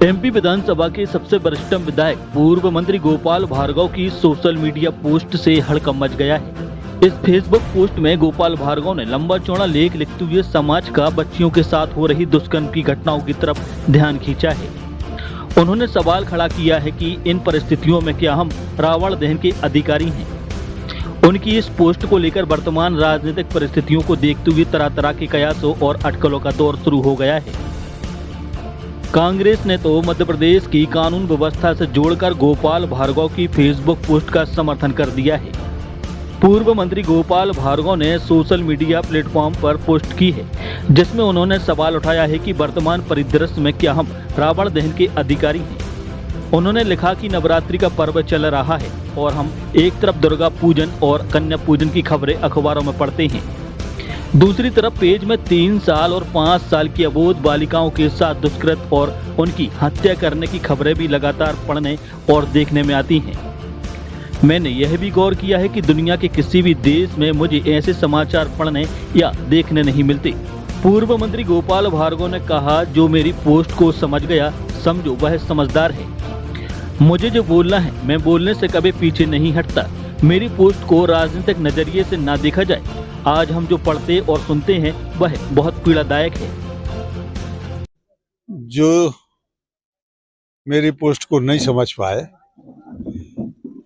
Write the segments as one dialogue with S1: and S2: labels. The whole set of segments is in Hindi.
S1: एमपी विधानसभा के सबसे वरिष्ठ विधायक पूर्व मंत्री गोपाल भार्गव की सोशल मीडिया पोस्ट से हड़कंप मच गया है। इस फेसबुक पोस्ट में गोपाल भार्गव ने लंबा चौड़ा लेख लिखते हुए समाज का बच्चियों के साथ हो रही दुष्कर्म की घटनाओं की तरफ ध्यान खींचा है। उन्होंने सवाल खड़ा किया है कि इन परिस्थितियों में क्या हम रावण दहन के अधिकारी हैं। उनकी इस पोस्ट को लेकर वर्तमान राजनीतिक परिस्थितियों को देखते हुए तरह तरह के कयासों और अटकलों का दौर शुरू हो गया है। कांग्रेस ने तो मध्य प्रदेश की कानून व्यवस्था से जोड़कर गोपाल भार्गव की फेसबुक पोस्ट का समर्थन कर दिया है। पूर्व मंत्री गोपाल भार्गव ने सोशल मीडिया प्लेटफॉर्म पर पोस्ट की है, जिसमें उन्होंने सवाल उठाया है कि वर्तमान परिदृश्य में क्या हम रावण दहन के अधिकारी हैं। उन्होंने लिखा कि नवरात्रि का पर्व चल रहा है और हम एक तरफ दुर्गा पूजन और कन्या पूजन की खबरें अखबारों में पढ़ते हैं, दूसरी तरफ पेज में 3 साल और 5 साल की अबोध बालिकाओं के साथ दुष्कृत्य और उनकी हत्या करने की खबरें भी लगातार पढ़ने और देखने में आती हैं। मैंने यह भी गौर किया है कि दुनिया के किसी भी देश में मुझे ऐसे समाचार पढ़ने या देखने नहीं मिलते। पूर्व मंत्री गोपाल भार्गव ने कहा, जो मेरी पोस्ट को समझ गया समझो वह समझदार है। मुझे जो बोलना है मैं बोलने से कभी पीछे नहीं हटता। मेरी पोस्ट को राजनीतिक नजरिए से ना देखा जाए। आज हम जो पढ़ते और सुनते हैं वह बहुत पीड़ादायक है।
S2: जो मेरी पोस्ट को नहीं समझ पाए,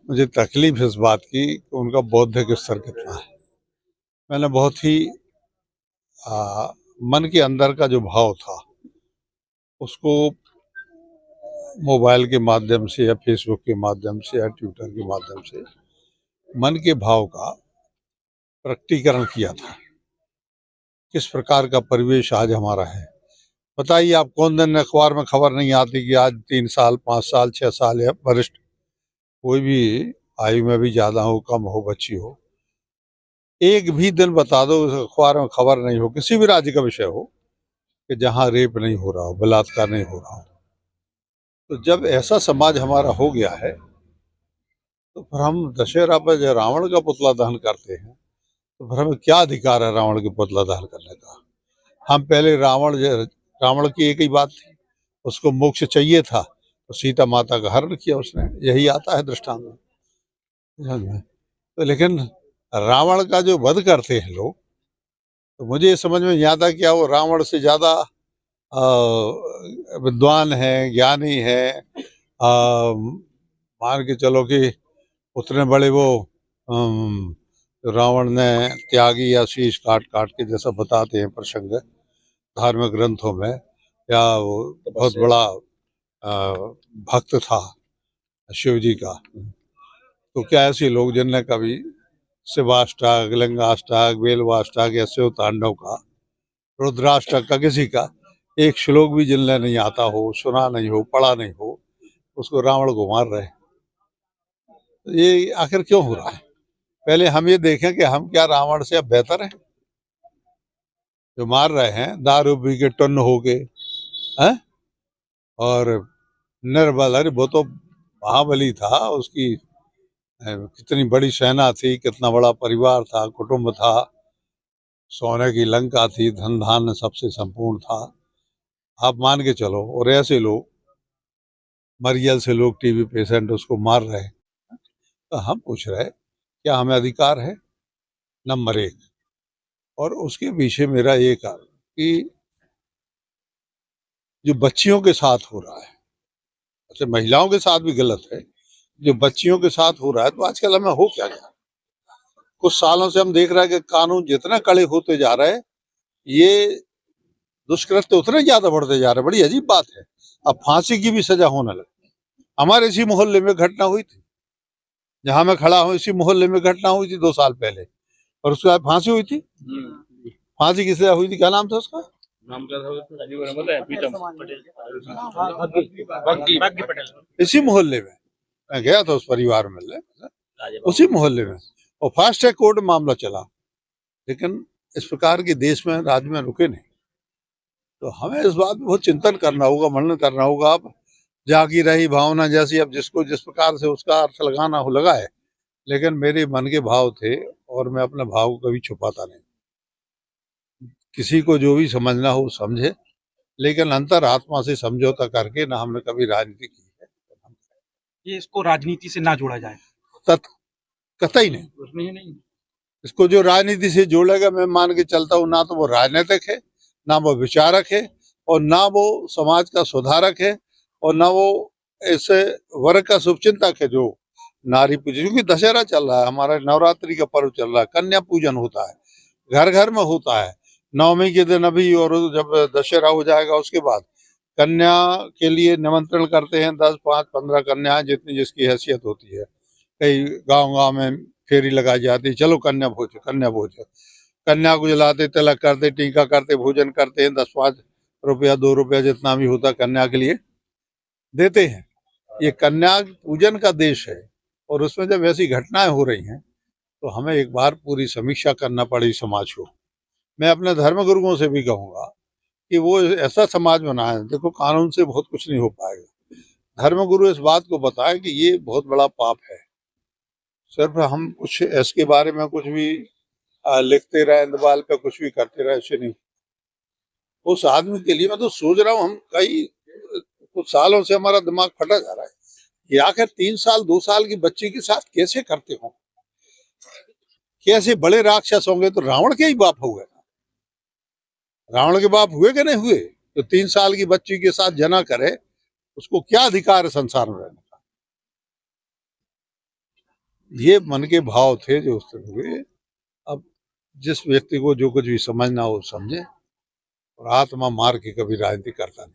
S2: मुझे तकलीफ इस बात की कि उनका बौद्धिक स्तर कितना है। मैंने बहुत ही मन के अंदर का जो भाव था उसको मोबाइल के माध्यम से या फेसबुक के माध्यम से या ट्विटर के माध्यम से मन के भाव का प्रकटीकरण किया था। किस प्रकार का परिवेश आज हमारा है, बताइए आप। कौन दिन अखबार में खबर नहीं आती कि आज 3 साल 5 साल 6 साल या वरिष्ठ कोई भी आयु में भी ज्यादा हो कम हो बच्ची हो, एक भी दिन बता दो उस अखबार में खबर नहीं हो, किसी भी राज्य का विषय हो, कि जहां रेप नहीं हो रहा हो, बलात्कार नहीं हो रहा हो। तो जब ऐसा समाज हमारा हो गया है तो फिर हम दशहरा पर जब रावण का पुतला दहन करते हैं तो फिर हमें क्या अधिकार है रावण के पुतला दहन करने का। हम पहले रावण की एक ही बात थी, उसको मोक्ष चाहिए था तो सीता माता का हरण किया उसने, यही आता है दृष्टांत में, समझ में। तो लेकिन रावण का जो वध करते हैं लोग, तो मुझे ये समझ में नहीं आता क्या वो रावण से ज्यादा विद्वान है, ज्ञानी है, मान के चलो कि उतने बड़े वो रावण ने त्यागी या शीश काट काट के जैसा बताते हैं प्रसंग धार्मिक ग्रंथों में, या वो बहुत बड़ा भक्त था शिव जी का। तो क्या ऐसे लोग जिनने कभी शिवाष्टक, लिंगाष्टक, बेलवाष्टक या शिव तांडव का, रुद्राष्टक का, किसी का एक श्लोक भी जिनने नहीं आता हो, सुना नहीं हो, पढ़ा नहीं हो, उसको रावण को मार रहे। तो ये आखिर क्यों हो रहा है? पहले हम ये देखें कि हम क्या रावण से अब बेहतर हैं? जो मार रहे हैं दारू पी के टुन्न हो के हैं, और निर्बल, अरे वो तो महाबली था, उसकी कितनी बड़ी सेना थी, कितना बड़ा परिवार था, कुटुंब था, सोने की लंका थी, धन धान्य सबसे संपूर्ण था। आप मान के चलो, और ऐसे लोग मरियल से लोग टीबी पेशेंट उसको मार रहे हैं। तो हम पूछ रहे क्या हमें अधिकार है? नंबर 1। और उसके पीछे मेरा ये कारण कि जो बच्चियों के साथ हो रहा है, अच्छा महिलाओं के साथ भी गलत है, जो बच्चियों के साथ हो रहा है, तो आजकल हमें हो क्या गया? कुछ सालों से हम देख रहे हैं कि कानून जितना कड़े होते जा रहे हैं, ये दुष्कृत्य उतने ज्यादा बढ़ते जा रहे हैं। बड़ी अजीब बात है, अब फांसी की भी सजा होने लगी। हमारे इसी मोहल्ले में घटना हुई थी, जहां मैं खड़ा हूँ, इसी मोहल्ले में घटना हुई थी 2 साल पहले, और उसके बाद फांसी हुई थी। फांसी की सजा हुई थी, क्या नाम था उसका? नाम क्या था? इसी मोहल्ले में मैं गया था, उस परिवार में उसी मोहल्ले में, और फास्ट ट्रैक कोर्ट में मामला चला। लेकिन इस प्रकार के देश में राज्य में रुके नहीं। तो हमें इस बात में बहुत चिंतन करना होगा, मनन करना होगा। अब जागी रही भावना जैसी, अब जिसको जिस प्रकार से उसका अर्थ लगाना हो लगाए, लेकिन मेरे मन के भाव थे और मैं अपने भाव को कभी छुपाता नहीं। किसी को जो भी समझना हो समझे, लेकिन अंतरात्मा से समझौता करके ना हमने कभी राजनीति की है।
S3: ये इसको राजनीति से ना जोड़ा जाए।
S2: कतई नहीं। इसको जो राजनीति से जोड़ेगा, मैं मान के चलता हूँ, ना तो वो राजनीतिक है, ना वो विचारक है, और ना वो समाज का सुधारक है, और ना वो ऐसे वर्ग का शुभचिंतक है जो नारी पूजन। क्योंकि दशहरा चल रहा है, हमारा नवरात्रि का पर्व चल रहा है, कन्या पूजन होता है, घर घर में होता है। नवमी के दिन अभी, और जब दशहरा हो जाएगा उसके बाद कन्या के लिए निमंत्रण करते हैं 10, 5, 15 कन्याएं, जितनी जिसकी हैसियत होती है। कई गांव में फेरी लगाई जाती है, चलो कन्या भोज, कन्या को जलाते, तिलक करते, टीका करते, भोजन करते हैं, 10, 5 रुपया, 2 रुपया जितना भी होता कन्या के लिए देते हैं। ये कन्या पूजन का देश है, और उसमें जब ऐसी घटनाएं हो रही हैं तो हमें एक बार पूरी समीक्षा करना पड़ी समाज को। मैं अपने धर्मगुरुओं से भी कहूंगा कि वो ऐसा समाज बनाए। देखो, कानून से बहुत कुछ नहीं हो पाएगा, धर्मगुरु इस बात को बताएं कि ये बहुत बड़ा पाप है। सिर्फ हम कुछ इसके बारे में कुछ भी लिखते रहे, दीवार पे कुछ भी करते रहे, ऐसे नहीं। उस आदमी के लिए मैं तो सोच रहा हूँ, हम कुछ सालों से हमारा दिमाग फटा जा रहा है कि आखिर 3 साल 2 साल की बच्ची के साथ कैसे करते हो। कैसे बड़े राक्षस होंगे तो रावण के ही बाप हुए, रावण के बाप हुए कि नहीं हुए? तो 3 साल की बच्ची के साथ जना करे, उसको क्या अधिकार है संसार में रहने का? ये मन के भाव थे जो उस दिन हुए। अब जिस व्यक्ति को जो कुछ भी समझना हो समझे, और आत्मा मार के कभी राजनीति करता नहीं।